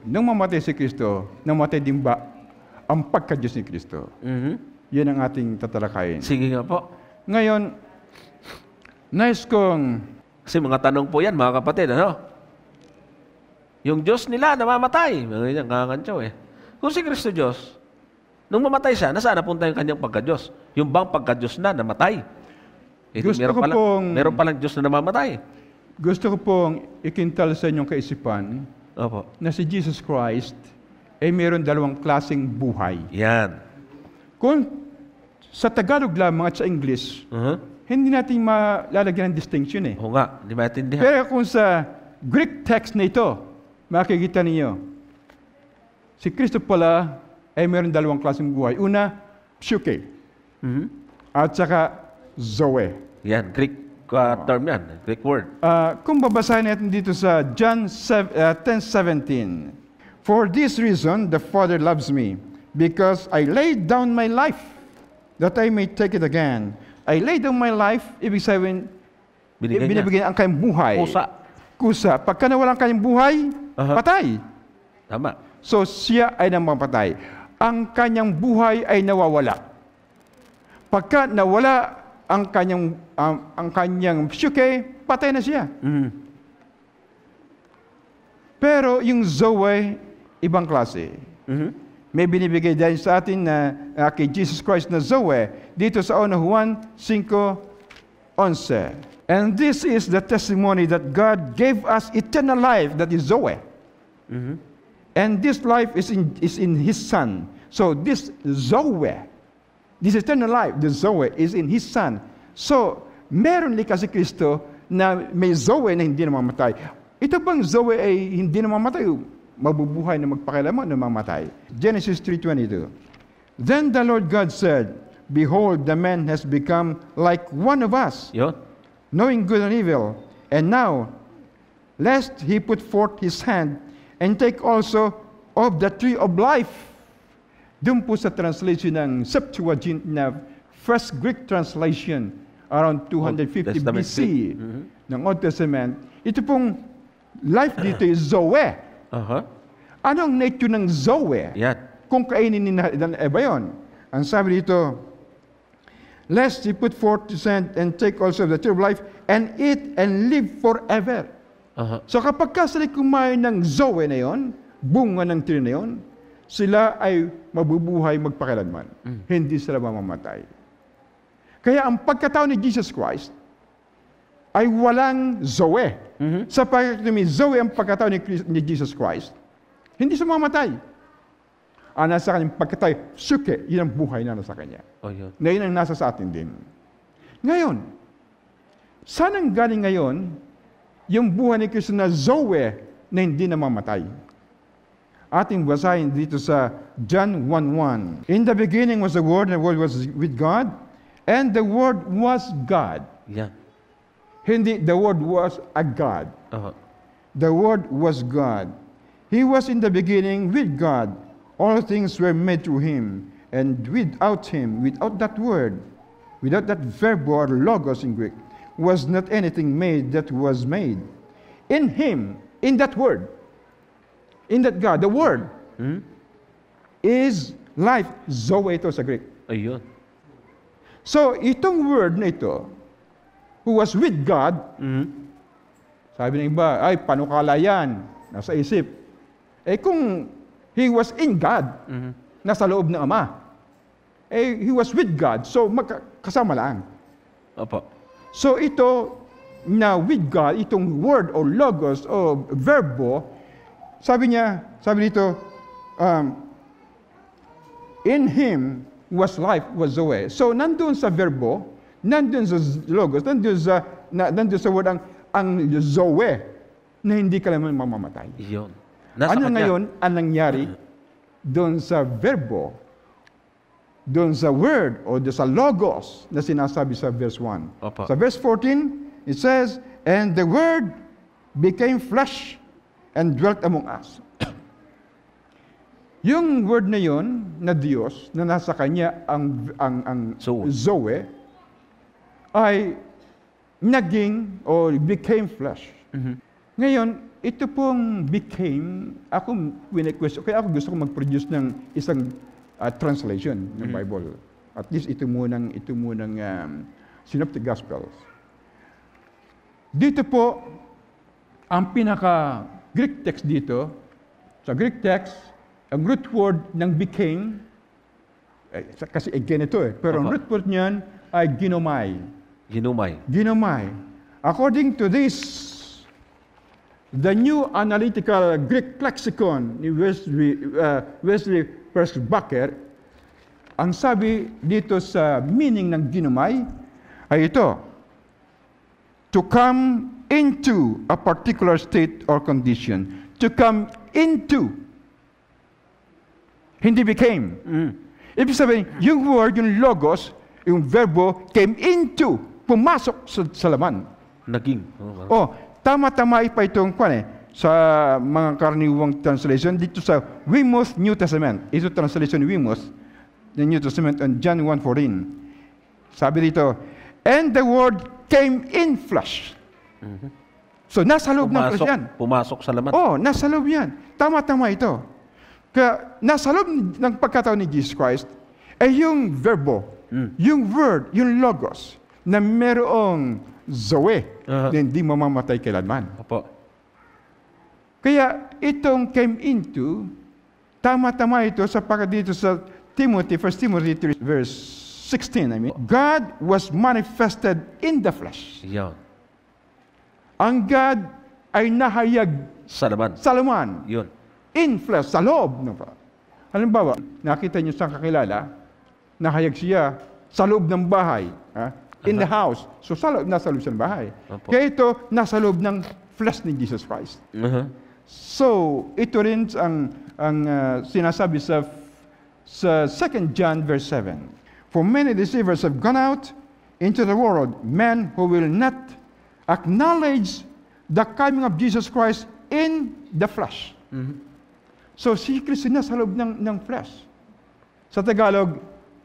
Nung mamatay si Kristo, namatay din ba ang pagka-Diyos ni Kristo? Yan ang ating tatalakayin. Sige nga po. Ngayon, nais kong... Kasi mga tanong po yan, mga kapatid, ano? Yung Diyos nila namamatay. Mga ganyan, kakantsaw eh. Kung si Kristo Diyos, nung mamatay siya, nasaan napunta yung kanyang pagka-Diyos? Yung bang pagka-Diyos na namatay? Meron palang Diyos na namamatay. Gusto ko pong ikintal sa inyong kaisipan Opo. na si Jesus Christ ay meron dalawang klaseng buhay. Yan. Kung sa Tagalog lamang at sa English, hindi natin malalagyan ng distinction eh. Oo nga, hindi maintindihan. Pero kung sa Greek text na ito, makikita ninyo, si Kristo pala ay meron dalawang klaseng buhay. Una, psyche. At saka zoe. Yan, Greek term yan, Greek word. Kung babasahin natin dito sa John 10:17, "For this reason the Father loves me, because I laid down my life, that I may take it again." I laid down my life, ibig sabihin, binibigyan ang kanyang buhay. Kusa. Pagka nawalan kanyang buhay, patay. Tama. So siya ay namamatay. Ang kanyang buhay ay nawawala. Pagka nawala ang kanyang psyche, patay na siya. Pero yung zoe, ibang klase. May binibigay dahil sa atin na kay Jesus Christ na zoe dito sa Juan 5:11. "And this is the testimony that God gave us eternal life," that is zoe. "And this life is in His Son." So this zoe, this eternal life, the zoe, is in His Son. So, meron li kasi Kristo na may zoe na hindi namamatay. Ito bang zoe ay hindi namamatay? Mabubuhay na magpakailanman na mamatay. Genesis 3:22. "Then the Lord God said, Behold, the man has become like one of us, knowing good and evil. And now, lest he put forth his hand and take also of the tree of life." Doon po sa translation ng Septuagint na first Greek translation around 250 BC ng Old Testament, ito pong life dito is zoe. Anong nature ng zoe? Kung kainin ni Eva yun. Ang sabi dito, "Lest he put forth his hand and take also of the tree of life and eat and live forever." So kapag sila kumain ng zoe na yon, bunga ng tree na yon, sila ay mabubuhay magpakailanman. Hindi sila mamamatay. Kaya ang pagkatao ni Jesus Christ ay walang zoe. Sapagkat may zoe ang pagkatao ni Jesus Christ, hindi siya mamamatay. Ang nasa kanyang pagkatao, suke, yun ang buhay na nasa kanya. Na yun ang nasa sa atin din. Ngayon, saan ang galing ngayon yung buhay ni Kristo na zoe na hindi namamatay? Ating basahin dito sa John 1:1. "In the beginning was the Word, and the Word was with God, and the Word was God." Hindi, the Word was a God. The Word was God. "He was in the beginning with God. All things were made through Him, and without Him, without that Word, without that verb or logos in Greek, was not anything made that was made. In Him," in that Word, in that God, the Word, is life. Zoe ito sa Greek. So, itong Word na ito, who was with God, sabi ng iba, ay, panukala yan, nasa isip. Kung He was in God, nasa loob ng Ama, He was with God, so kasama lang. So ito, na with God, itong word o logos o verbo, sabi dito, in Him was life, was zoe. So nandun sa verbo, nandun sa logos, nandun sa word ang zoe na hindi ka naman mamamatay. Ano ngayon ang nangyari doon sa verbo, doon sa word o doon sa logos na sinasabi sa verse 1. Sa verse 14, it says, "And the Word became flesh and dwelt among us." Yung word na yon na Diyos, na nasa Kanya ang zoe, ay naging o became flesh. Ngayon, ito pong became, ako question, kaya ako gusto ko mag-produce ng isang translation ng Bible. At least ito munang Synoptic Gospels. Dito po, ang pinaka-Greek text dito, sa Greek text, ang root word ng became, kasi again ito pero ang root word niyan ay ginomai. Ginomai. According to this, the New Analytical Greek Lexicon ni Wesley Persbacher, ang sabi dito sa meaning ng ginomai ay ito, to come into a particular state or condition. To come into. Hindi became. Ibig sabihin, yung word, yung logos, yung verbo, came into, pumasok sa laman. Naging. Tama-tama pa itong sa mga karaniwang translation dito sa Weymouth New Testament. Ito translation ni Weymouth, the New Testament on John 1:14. Sabi dito, and the word came in flesh. So, nasa loob ng flesh yan. Pumasok sa laman. Nasa loob yan. Tama-tama ito. Kaya, nasa loob ng pagkatao ni Jesus Christ, ay yung verbo, yung word, yung logos, na merong zoe, na hindi mamamatay kailanman. Kaya, itong came into, tama-tama ito sapagkat dito sa Timothy, 1 Timothy 3, verse 16, God was manifested in the flesh. Yan. Ang God ay nahayag sa laman. Yun. In flesh, sa loob. Halimbawa, nakita niyo sa kakilala, nahayag siya sa loob ng bahay. In the house. So, nasa loob ng bahay. Kaya ito, nasa loob ng flesh ni Jesus Christ. So, ito rin ang sinasabi sa 2 John verse 7. For many deceivers have gone out into the world, men who will not acknowledge the coming of Jesus Christ in the flesh. So, si Kristo nasa loob ng flesh. Sa Tagalog,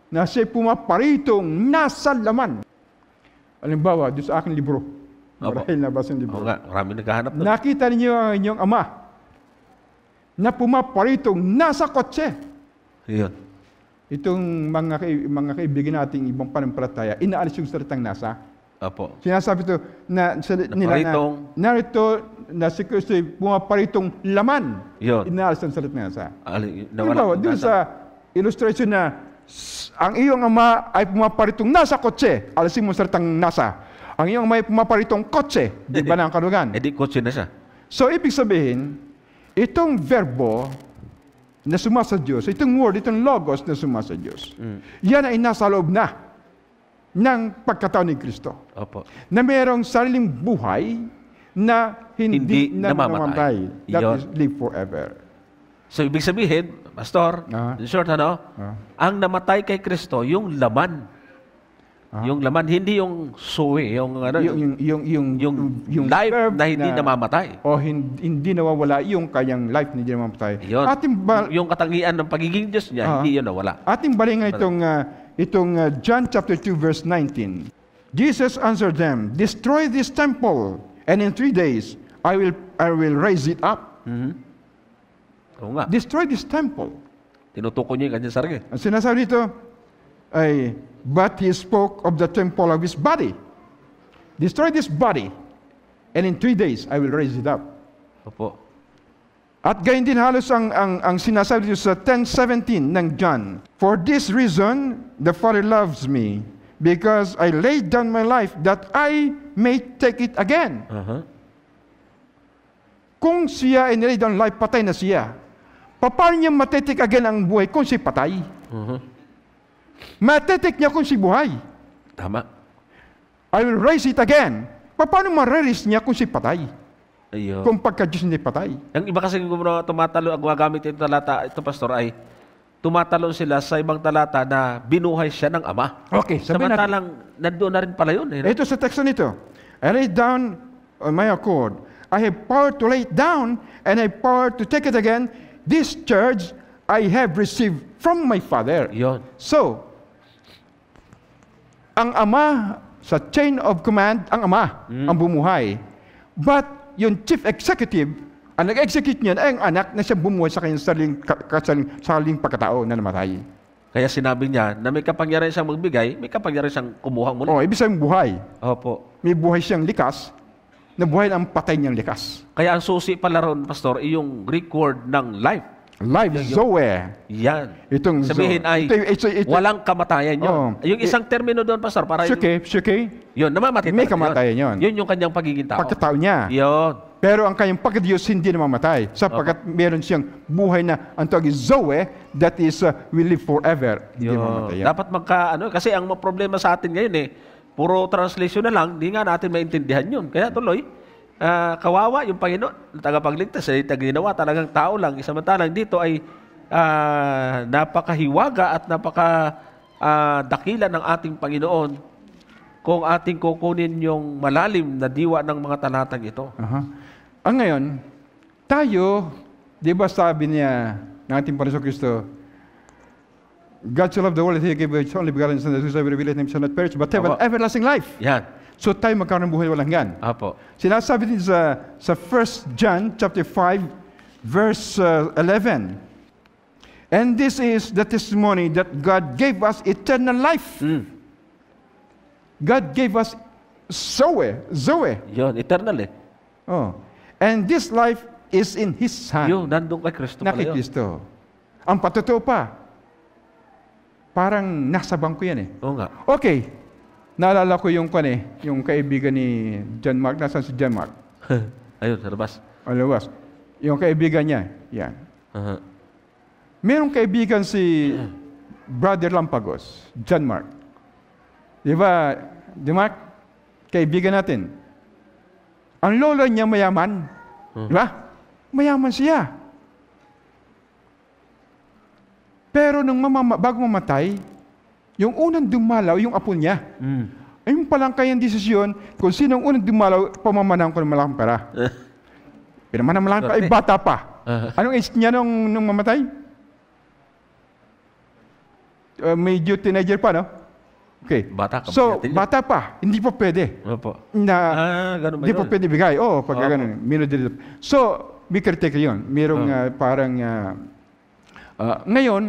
na siya pumaparitong nasa laman. Halimbawa, doon sa aking libro. Marahil nabasa yung libro. Marami naghahanap doon. Nakita niyo ang inyong ama na pumaparitong nasa kotse. Yun. Itong mga kaibigan nating ibang panampalataya, inaalis yung salitang nasa. Sinasabi ito na narito na si Kristo pumaparitong laman. Yun. Inaalis ang salitang nasa. Nawala. Doon sa illustration na ang iyong ama ay pumaparitong nasa kotse, alisin mo salitang nasa. Ang iyong ama ay pumaparitong kotse, di ba na ang kalugan? Di kotse na siya. So, ibig sabihin, itong verbo na suma sa Diyos, itong word, itong logos na suma sa Diyos, yan ay nasa loob na ng pagkatao ni Kristo. Na mayroong sariling buhay na hindi na mamamatay. That is live forever. So, ibig sabihin, Pastor, in short, ang namatay kay Kristo, yung laman. Yung laman, hindi yung suwi, yung life na hindi namamatay. O hindi nawawala yung kanyang life na hindi namamatay. Yung katangian ng pagiging Diyos niya, hindi yun nawala. Ating balingan itong John chapter 2 verse 19. Jesus answered them, destroy this temple, and in 3 days I will raise it up. Destroy this temple. Tinutukoy niya yung kanyang sarili. Ang sinasabi dito ay, but he spoke of the temple of his body. Destroy this body, and in 3 days I will raise it up. At gayon din halos ang sinasabi dito sa 10:17 ng John. For this reason the Father loves me, because I laid down my life that I may take it again. Kung siya ay nilay down life, patay na siya. Paano niya matetik again ang buhay kung siya patay? Matetik niya kung siya buhay. Tama. I will raise it again. Paano ma-raise niya kung siya patay? Kung pagka-Diyos hindi patay. Ang iba kasi kung tumatalo, ang gagamit ito talata, ito pastor, ay tumatalo sila sa ibang talata na binuhay siya ng Ama. Okay, sabihin natin. Samantalang nandoon na rin pala yun. Ito sa teksto nito. I lay down on my accord. I have power to lay it down, and I have power to take it again. This charge I have received from my Father. So, ang Ama, sa chain of command, ang Ama, ang bumuhay. But, yung chief executive, Ang nag-execute niyan ay ang anak na siya bumuhay sa kanyang sariling pagkatao na namatay. Kaya sinabi niya na may kapangyarihan siyang magbigay, may kapangyarihan siyang kumuha muli. Ibig sabihin buhay. Opo. May buhay siyang likas, na buhay ang patay niyang likas. Kaya ang susi pala ron, Pastor, yung Greek word ng life. Life, Zoe. Yan. Itong sabihin ay walang kamatayan yun. Yung isang termino doon, Pastor, para Psyche. Yun, namamatay. May kamatayan yun. Yun yung kanyang pagiging tao. Pagkatao niya. Yun. Pero ang kanyang pagkadiyos hindi namamatay. Sapagkat meron siyang buhay na ang tawag Zoe, that is, will live forever. Hindi namamatay. Dapat kasi ang problema sa atin ngayon puro translation na lang, hindi nga natin maintindihan yun. Kaya tuloy, kawawa yung Panginoon, tagapagligtas, ginawa talagang tao lang. Samantalang dito ay napakahiwaga at napakadakila ng ating Panginoon kung ating kukunin yung malalim na diwa ng mga talatang ito. Ang ngayon, tayo, di ba sabi niya ng ating Panginoon Kristo, God so loved the world that He gave His only begotten Son, that whosoever believes in Him shall not perish, but have an everlasting life. Yan. So tayo magkaroon ng buhay walang hanggan. Apo. Sinasabi din sa 1 John chapter 5, verse 11. And this is the testimony that God gave us eternal life. God gave us Zoe. Yun, eternal And this life is in His Son. Yun, nandun kay Kristo pala yun. Kristo. Ang patotoo pa, parang nasa bangko yan Oo nga. Okay. Naalala ko yung kaibigan ni John Mark. Nasaan si John Mark? Ayun, sa labas. Labas. Yung kaibigan niya. Yan. Merong kaibigan si Brother Lampagos, John Mark. Di ba, Mark? Kaibigan natin. Ang lola niya mayaman. Di ba? Mayaman siya. Pero bago mamatay, yung unang dumalaw, yung apo niya. Ayun palang kayang desisyon, kung sinong unang dumalaw, pamamanahan ko ng malaking pera. Pinamanahan malaking pera, bata pa. Anong age niya nung mamatay? Medyo teenager pa, no? Okay. Bata pa. Hindi pa pwede. Opo. Ganun ba hindi pa pwede bigay. Pagka ganun. So, may criteria yun. Merong ngayon,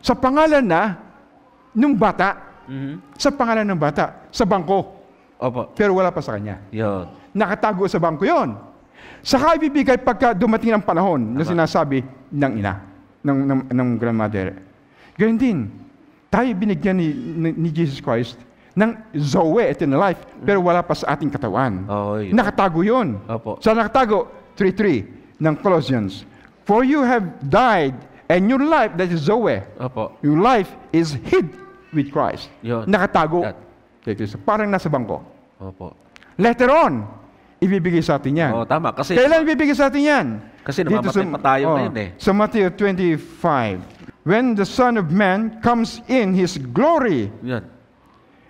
sa pangalan nung bata, sa pangalan ng bata, sa bangko. Opo. Pero wala pa sa kanya. Yun. Nakatago sa bangko yon. Saka ibibigay pagka dumating ng panahon na sinasabi ng ina, ng grandmother. Ganyan din, tayo binigyan ni Jesus Christ ng Zoe, eternal life, pero wala pa sa ating katawan. Nakatago yun. Opo. Sa nakatago, 3:3 ng Colossians. For you have died, and your life, that is Zoe. Opo. Your life is hid with Christ. Yun. Nakatago kay Kristo. Parang nasa bangko. Opo. Later on, ibibigay sa atin yan. Tama. Kasi, kailan ibibigay sa atin yan? Kasi namamatay pa tayo ngayon Sa Matthew 25, when the Son of Man comes in His glory, yan.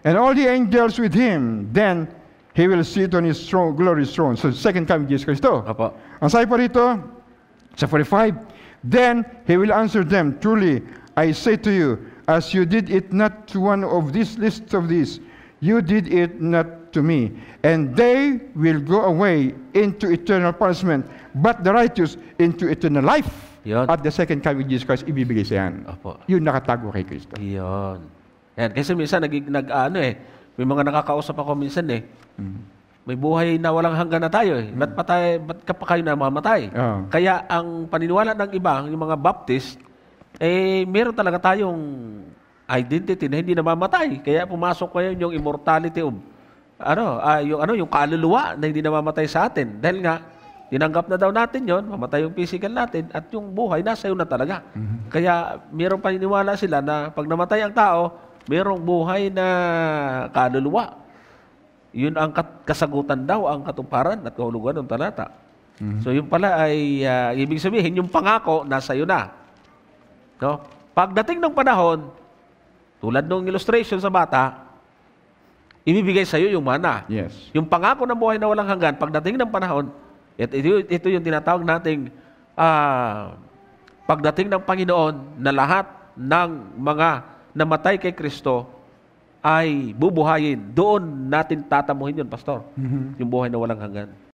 and all the angels with Him, then He will sit on His throne, glorious throne. So, second coming Jesus Kristo. Opo. Ang sabi pa rito, sa 45, then He will answer them, truly, I say to you, as you did it not to one of these list of these, you did it not to me. And they will go away into eternal punishment, but the righteous into eternal life. Yun. At the second coming of Jesus Christ, ibibigay sa yan. Opo. Yun nakatago kay Kristo. Yun. Yan. Kasi minsan, may mga nakakausap ako minsan May buhay na walang hanggan na tayo Ba't ka pa kayo namamatay? Kaya ang paniniwala ng iba, yung mga Baptist, meron talaga tayong identity na hindi namamatay. Kaya pumasok kayo yung immortality of yung kaluluwa na hindi namamatay sa atin. Dahil nga, tinanggap na daw natin yon, mamatay yung physical natin, at yung buhay nasa iyo na talaga. Kaya mayroong paniniwala sila na pag namatay ang tao, mayroong buhay na kaluluwa. Yun ang kasagutan daw, ang katuparan at kahulugan ng talata. So yun pala ay ibig sabihin, yung pangako nasa iyo na. No? Pagdating ng panahon, tulad ng illustration sa bata, ibibigay sa iyo yung mana. Yes. Yung pangako ng buhay na walang hanggan, pagdating ng panahon, ito yung tinatawag nating pagdating ng Panginoon na lahat ng mga namatay kay Kristo ay bubuhayin. Doon natin tatamuhin yun, Pastor. Yung buhay na walang hanggan.